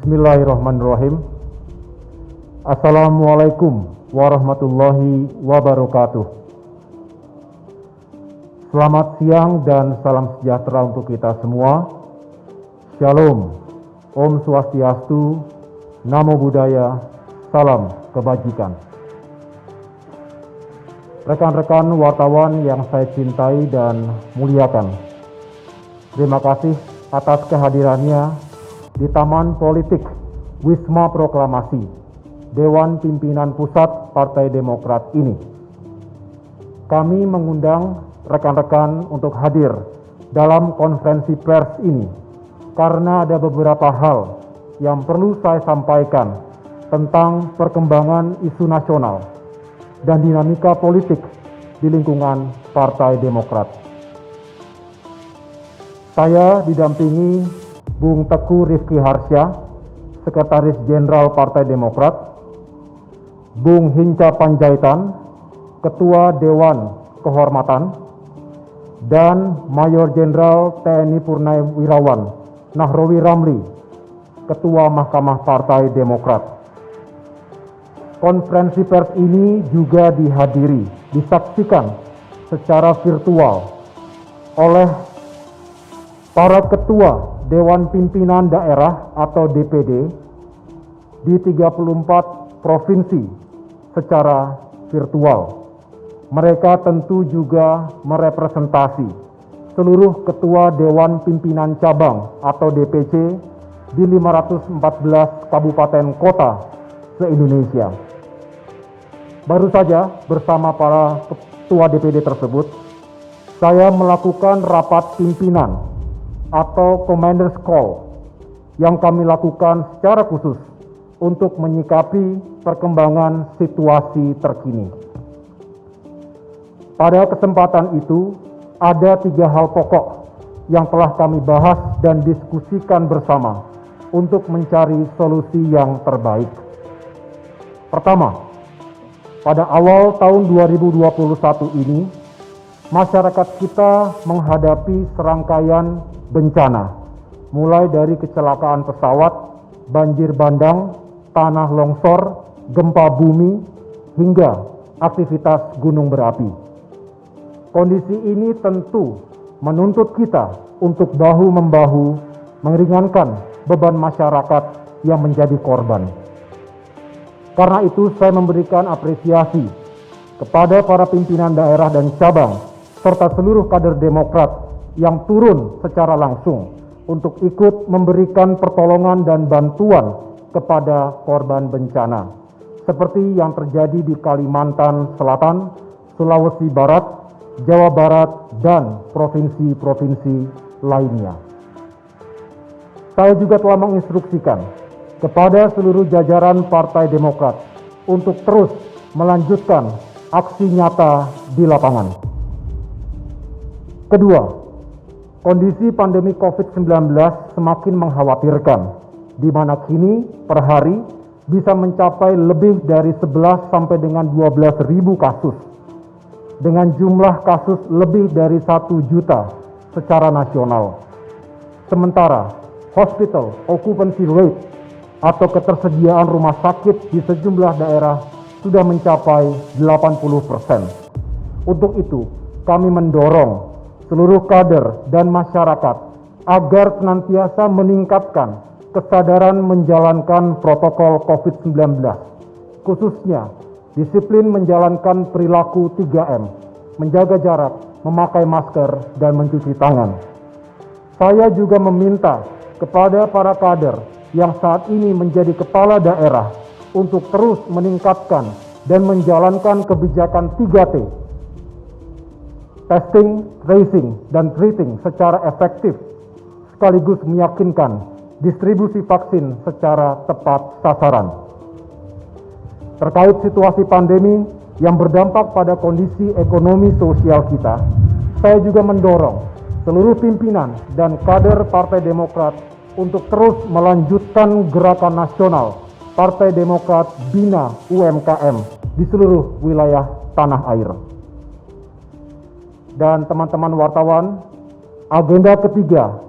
Bismillahirrahmanirrahim. Assalamualaikum warahmatullahi wabarakatuh. Selamat siang dan salam sejahtera untuk kita semua. Shalom, Om Swastiastu, Namo Buddhaya, salam kebajikan. Rekan-rekan wartawan yang saya cintai dan muliakan, terima kasih atas kehadirannya di Taman Politik Wisma Proklamasi Dewan Pimpinan Pusat Partai Demokrat ini. Kami mengundang rekan-rekan untuk hadir dalam konferensi pers ini karena ada beberapa hal yang perlu saya sampaikan tentang perkembangan isu nasional dan dinamika politik di lingkungan Partai Demokrat. Saya didampingi Bung Teguh Rifki Harsya, Sekretaris Jenderal Partai Demokrat, Bung Hinca Panjaitan, Ketua Dewan Kehormatan, dan Mayor Jenderal TNI Purnawirawan Nahrawi Ramli, Ketua Mahkamah Partai Demokrat. Konferensi pers ini juga disaksikan secara virtual oleh para ketua Dewan Pimpinan Daerah atau DPD di 34 provinsi secara virtual. Mereka tentu juga merepresentasi seluruh ketua Dewan Pimpinan Cabang atau DPC di 514 kabupaten kota se-Indonesia. Baru saja bersama para ketua DPD tersebut, saya melakukan rapat pimpinan atau Commander's Call yang kami lakukan secara khusus untuk menyikapi perkembangan situasi terkini. Pada kesempatan itu, ada 3 hal pokok yang telah kami bahas dan diskusikan bersama untuk mencari solusi yang terbaik. Pertama, pada awal tahun 2021 ini, masyarakat kita menghadapi serangkaian bencana, mulai dari kecelakaan pesawat, banjir bandang, tanah longsor, gempa bumi, hingga aktivitas gunung berapi. Kondisi ini tentu menuntut kita untuk bahu-membahu meringankan beban masyarakat yang menjadi korban. Karena itu saya memberikan apresiasi kepada para pimpinan daerah dan cabang, serta seluruh kader Demokrat yang turun secara langsung untuk ikut memberikan pertolongan dan bantuan kepada korban bencana, seperti yang terjadi di Kalimantan Selatan, Sulawesi Barat, Jawa Barat, dan provinsi-provinsi lainnya. Saya juga telah menginstruksikan kepada seluruh jajaran Partai Demokrat untuk terus melanjutkan aksi nyata di lapangan. Kedua, kondisi pandemi COVID-19 semakin mengkhawatirkan, di mana kini per hari bisa mencapai lebih dari 11 sampai dengan 12 ribu kasus, dengan jumlah kasus lebih dari 1 juta secara nasional. Sementara hospital occupancy rate atau ketersediaan rumah sakit di sejumlah daerah sudah mencapai 80%. Untuk itu, kami mendorong seluruh kader dan masyarakat agar senantiasa meningkatkan kesadaran menjalankan protokol COVID-19, khususnya disiplin menjalankan perilaku 3M, menjaga jarak, memakai masker, dan mencuci tangan. Saya juga meminta kepada para kader yang saat ini menjadi kepala daerah untuk terus meningkatkan dan menjalankan kebijakan 3T, testing, tracing, dan treating secara efektif, sekaligus meyakinkan distribusi vaksin secara tepat sasaran. Terkait situasi pandemi yang berdampak pada kondisi ekonomi sosial kita, saya juga mendorong seluruh pimpinan dan kader Partai Demokrat untuk terus melanjutkan gerakan nasional Partai Demokrat Bina UMKM di seluruh wilayah tanah air. Dan teman-teman wartawan, agenda ketiga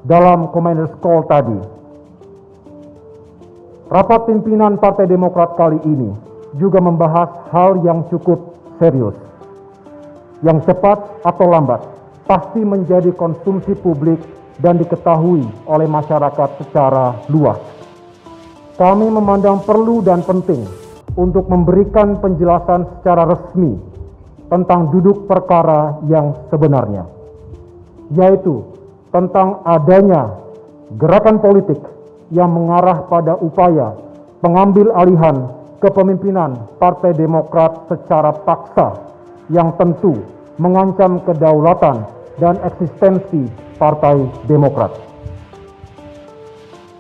dalam Commander's Call tadi Rapat pimpinan Partai Demokrat kali ini juga membahas hal yang cukup serius, yang cepat atau lambat pasti menjadi konsumsi publik dan diketahui oleh masyarakat secara luas. Kami memandang perlu dan penting untuk memberikan penjelasan secara resmi tentang duduk perkara yang sebenarnya, yaitu tentang adanya gerakan politik yang mengarah pada upaya pengambil alihan kepemimpinan Partai Demokrat secara paksa yang tentu mengancam kedaulatan dan eksistensi Partai Demokrat.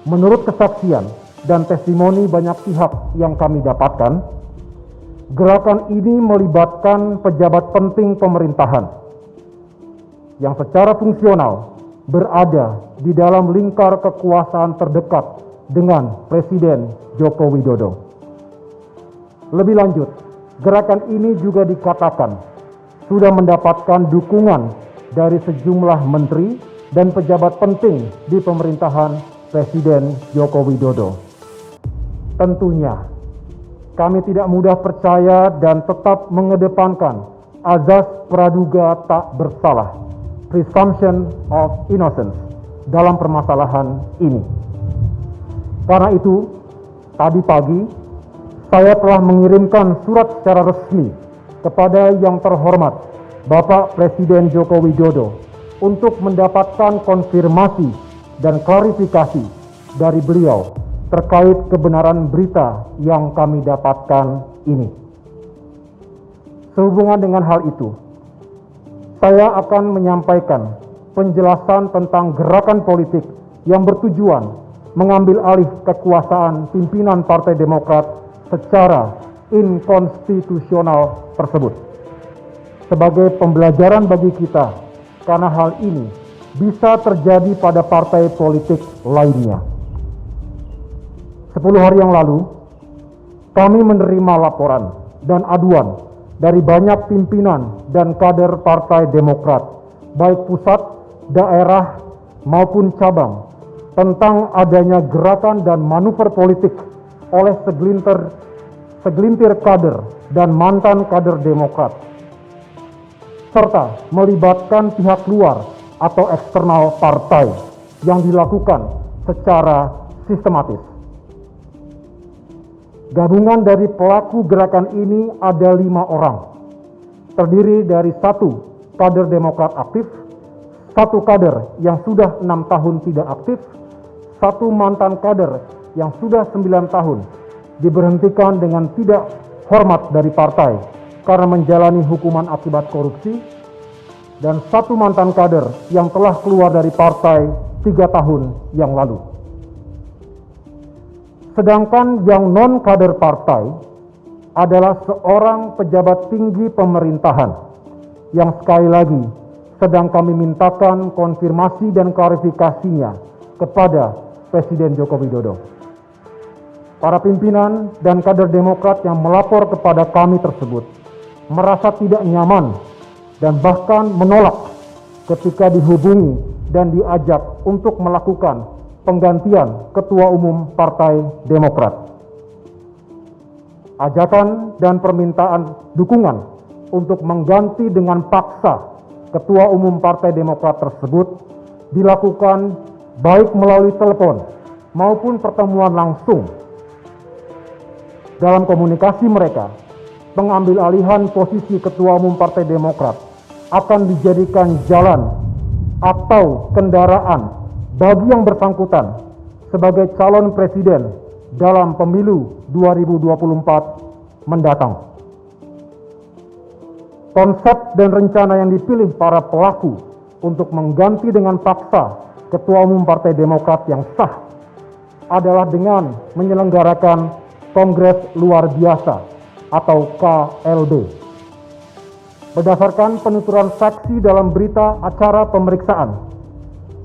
Menurut kesaksian dan testimoni banyak pihak yang kami dapatkan, gerakan ini melibatkan pejabat penting pemerintahan yang secara fungsional berada di dalam lingkar kekuasaan terdekat dengan Presiden Joko Widodo. Lebih lanjut, gerakan ini juga dikatakan sudah mendapatkan dukungan dari sejumlah menteri dan pejabat penting di pemerintahan Presiden Joko Widodo. Tentunya, kami tidak mudah percaya dan tetap mengedepankan azas praduga tak bersalah, presumption of innocence, dalam permasalahan ini. Karena itu, tadi pagi, saya telah mengirimkan surat secara resmi kepada yang terhormat Bapak Presiden Joko Widodo untuk mendapatkan konfirmasi dan klarifikasi dari beliau terkait kebenaran berita yang kami dapatkan ini. Sehubungan dengan hal itu, saya akan menyampaikan penjelasan tentang gerakan politik yang bertujuan mengambil alih kekuasaan pimpinan Partai Demokrat secara inkonstitusional tersebut. Sebagai pembelajaran bagi kita, karena hal ini bisa terjadi pada partai politik lainnya. 10 hari yang lalu, kami menerima laporan dan aduan dari banyak pimpinan dan kader Partai Demokrat, baik pusat, daerah, maupun cabang, tentang adanya gerakan dan manuver politik oleh segelintir kader dan mantan kader Demokrat, serta melibatkan pihak luar atau eksternal partai yang dilakukan secara sistematis. Gabungan dari pelaku gerakan ini ada 5 orang, terdiri dari 1 kader Demokrat aktif, 1 kader yang sudah 6 tahun tidak aktif, 1 mantan kader yang sudah 9 tahun diberhentikan dengan tidak hormat dari partai karena menjalani hukuman akibat korupsi, dan 1 mantan kader yang telah keluar dari partai 3 tahun yang lalu. Sedangkan yang non-kader partai adalah seorang pejabat tinggi pemerintahan yang sekali lagi sedang kami mintakan konfirmasi dan klarifikasinya kepada Presiden Joko Widodo. Para pimpinan dan kader Demokrat yang melapor kepada kami tersebut merasa tidak nyaman dan bahkan menolak ketika dihubungi dan diajak untuk melakukan penggantian Ketua Umum Partai Demokrat. Ajakan dan permintaan dukungan untuk mengganti dengan paksa Ketua Umum Partai Demokrat tersebut dilakukan baik melalui telepon maupun pertemuan langsung. Dalam komunikasi mereka, pengambil alihan posisi Ketua Umum Partai Demokrat akan dijadikan jalan atau kendaraan bagi yang bersangkutan sebagai calon presiden dalam pemilu 2024 mendatang. Konsep dan rencana yang dipilih para pelaku untuk mengganti dengan paksa Ketua Umum Partai Demokrat yang sah adalah dengan menyelenggarakan Kongres Luar Biasa atau KLB. Berdasarkan penuturan saksi dalam berita acara pemeriksaan,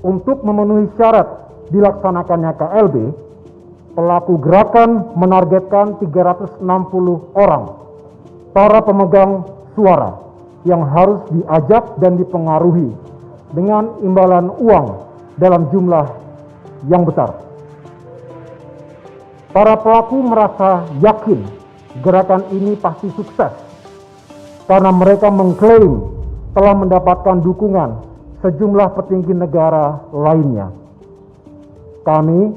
untuk memenuhi syarat dilaksanakannya KLB, pelaku gerakan menargetkan 360 orang para pemegang suara yang harus diajak dan dipengaruhi dengan imbalan uang dalam jumlah yang besar. Para pelaku merasa yakin gerakan ini pasti sukses karena mereka mengklaim telah mendapatkan dukungan sejumlah petinggi negara lainnya. Kami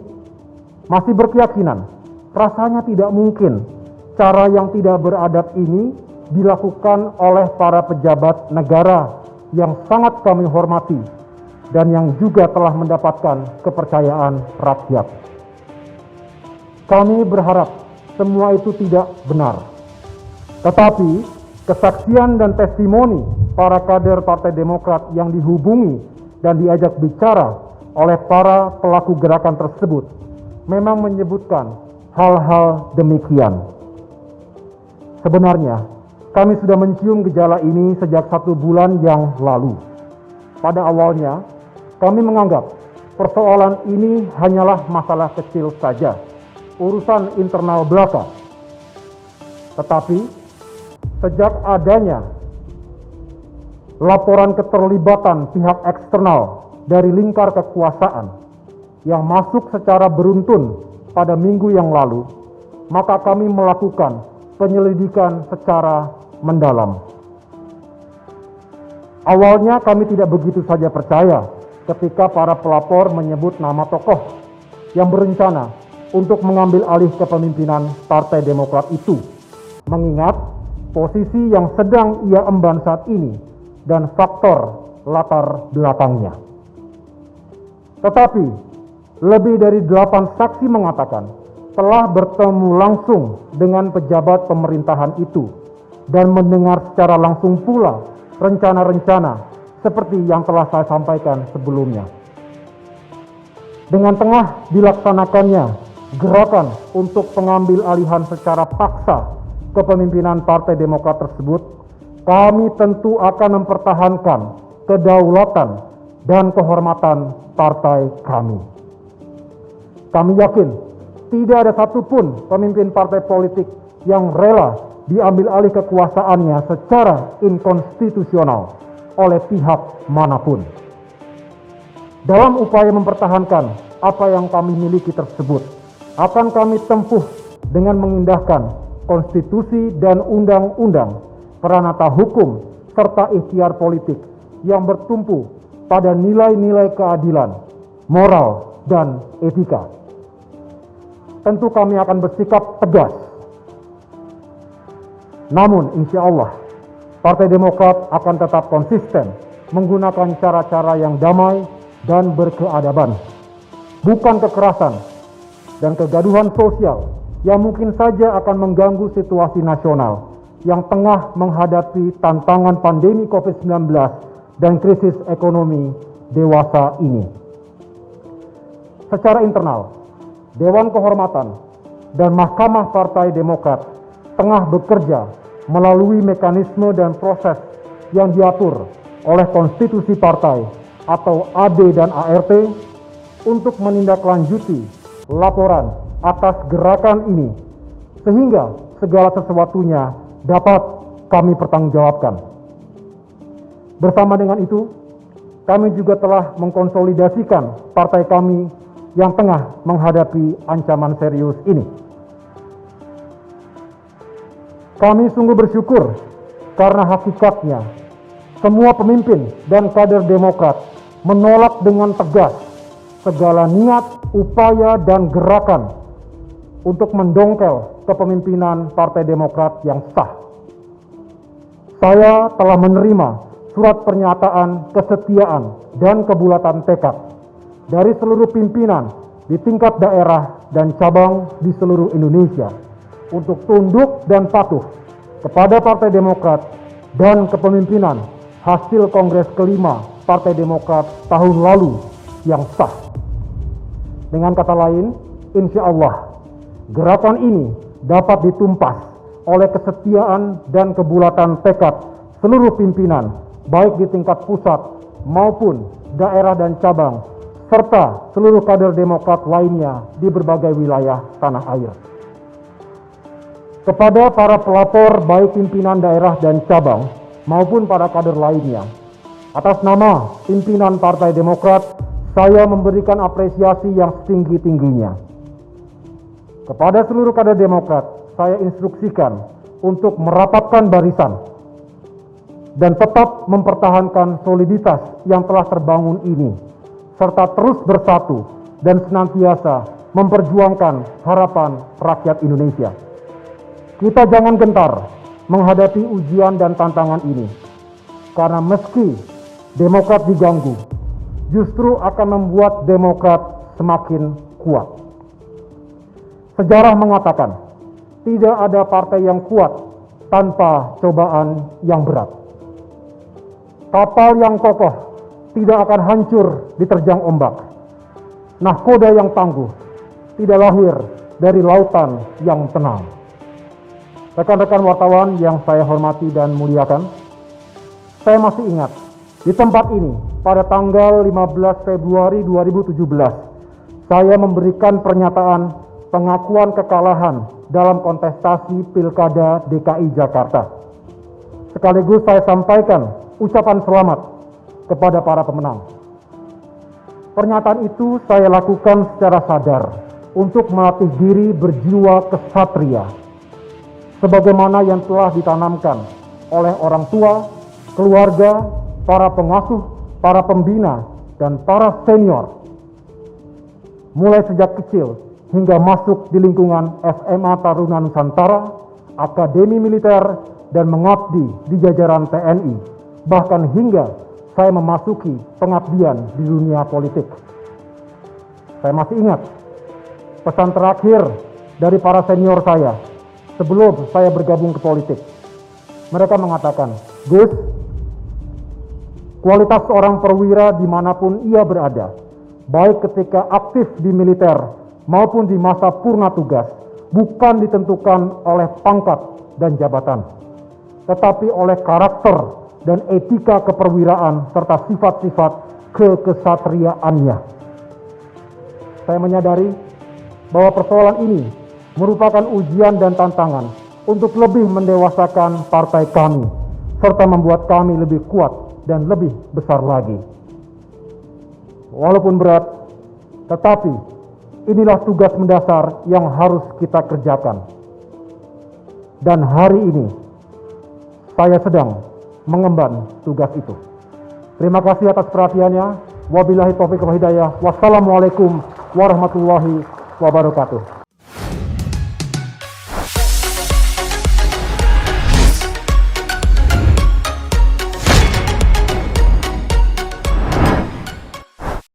masih berkeyakinan rasanya tidak mungkin cara yang tidak beradab ini dilakukan oleh para pejabat negara yang sangat kami hormati dan yang juga telah mendapatkan kepercayaan rakyat. Kami berharap semua itu tidak benar. Tetapi kesaksian dan testimoni para kader Partai Demokrat yang dihubungi dan diajak bicara oleh para pelaku gerakan tersebut memang menyebutkan hal-hal demikian. Sebenarnya, kami sudah mencium gejala ini sejak 1 bulan yang lalu. Pada awalnya, kami menganggap persoalan ini hanyalah masalah kecil saja, urusan internal belaka. Tetapi, sejak adanya laporan keterlibatan pihak eksternal dari lingkar kekuasaan yang masuk secara beruntun pada minggu yang lalu, maka kami melakukan penyelidikan secara mendalam. Awalnya kami tidak begitu saja percaya ketika para pelapor menyebut nama tokoh yang berencana untuk mengambil alih kepemimpinan Partai Demokrat itu, mengingat posisi yang sedang ia emban saat ini dan faktor latar belakangnya. Tetapi, lebih dari 8 saksi mengatakan telah bertemu langsung dengan pejabat pemerintahan itu dan mendengar secara langsung pula rencana-rencana seperti yang telah saya sampaikan sebelumnya. Dengan tengah dilaksanakannya gerakan untuk pengambil alihan secara paksa kepemimpinan Partai Demokrat tersebut, kami tentu akan mempertahankan kedaulatan dan kehormatan partai kami. Kami yakin tidak ada satupun pemimpin partai politik yang rela diambil alih kekuasaannya secara inkonstitusional oleh pihak manapun. Dalam upaya mempertahankan apa yang kami miliki tersebut, akan kami tempuh dengan mengindahkan konstitusi dan undang-undang, peranata hukum, serta ikhtiar politik yang bertumpu pada nilai-nilai keadilan, moral, dan etika. Tentu kami akan bersikap tegas. Namun insya Allah, Partai Demokrat akan tetap konsisten menggunakan cara-cara yang damai dan berkeadaban, bukan kekerasan dan kegaduhan sosial yang mungkin saja akan mengganggu situasi nasional yang tengah menghadapi tantangan pandemi COVID-19 dan krisis ekonomi dewasa ini. Secara internal, Dewan Kehormatan dan Mahkamah Partai Demokrat tengah bekerja melalui mekanisme dan proses yang diatur oleh konstitusi partai atau AD dan ART untuk menindaklanjuti laporan atas gerakan ini sehingga segala sesuatunya dapat kami pertanggungjawabkan. Bersama dengan itu, kami juga telah mengkonsolidasikan partai kami yang tengah menghadapi ancaman serius ini. Kami sungguh bersyukur karena hakikatnya semua pemimpin dan kader Demokrat menolak dengan tegas segala niat, upaya, dan gerakan untuk mendongkel kepemimpinan Partai Demokrat yang sah. Saya telah menerima surat pernyataan kesetiaan dan kebulatan tekad dari seluruh pimpinan di tingkat daerah dan cabang di seluruh Indonesia untuk tunduk dan patuh kepada Partai Demokrat dan kepemimpinan hasil Kongres kelima Partai Demokrat tahun lalu yang sah. Dengan kata lain, insya Allah, gerakan ini dapat ditumpas oleh kesetiaan dan kebulatan tekad seluruh pimpinan, baik di tingkat pusat maupun daerah dan cabang, serta seluruh kader Demokrat lainnya di berbagai wilayah tanah air. Kepada para pelapor, baik pimpinan daerah dan cabang maupun para kader lainnya, atas nama pimpinan Partai Demokrat, saya memberikan apresiasi yang setinggi-tingginya. Kepada seluruh kader Demokrat, saya instruksikan untuk merapatkan barisan dan tetap mempertahankan soliditas yang telah terbangun ini, serta terus bersatu dan senantiasa memperjuangkan harapan rakyat Indonesia. Kita jangan gentar menghadapi ujian dan tantangan ini, karena meski Demokrat diganggu, justru akan membuat Demokrat semakin kuat. Sejarah mengatakan, tidak ada partai yang kuat tanpa cobaan yang berat. Kapal yang kokoh tidak akan hancur diterjang ombak. Nahkoda yang tangguh tidak lahir dari lautan yang tenang. Rekan-rekan wartawan yang saya hormati dan muliakan, saya masih ingat di tempat ini pada tanggal 15 Februari 2017, saya memberikan pernyataan pengakuan kekalahan dalam kontestasi Pilkada DKI Jakarta. Sekaligus saya sampaikan ucapan selamat kepada para pemenang. Pernyataan itu saya lakukan secara sadar untuk melatih diri berjiwa kesatria, sebagaimana yang telah ditanamkan oleh orang tua, keluarga, para pengasuh, para pembina, dan para senior. Mulai sejak kecil hingga masuk di lingkungan SMA Taruna Nusantara, Akademi Militer, dan mengabdi di jajaran TNI, bahkan hingga saya memasuki pengabdian di dunia politik. Saya masih ingat pesan terakhir dari para senior saya sebelum saya bergabung ke politik. Mereka mengatakan, "Gus, kualitas seorang perwira dimanapun ia berada, baik ketika aktif di militer maupun di masa purna tugas, bukan ditentukan oleh pangkat dan jabatan, tetapi oleh karakter dan etika keperwiraan serta sifat-sifat kekesatriaannya." Saya menyadari bahwa persoalan ini merupakan ujian dan tantangan untuk lebih mendewasakan partai kami, serta membuat kami lebih kuat dan lebih besar lagi. Walaupun berat, tetapi inilah tugas mendasar yang harus kita kerjakan. Dan hari ini, saya sedang mengemban tugas itu. Terima kasih atas perhatiannya. Wabillahi taufiq wal hidayah. Wassalamualaikum warahmatullahi wabarakatuh.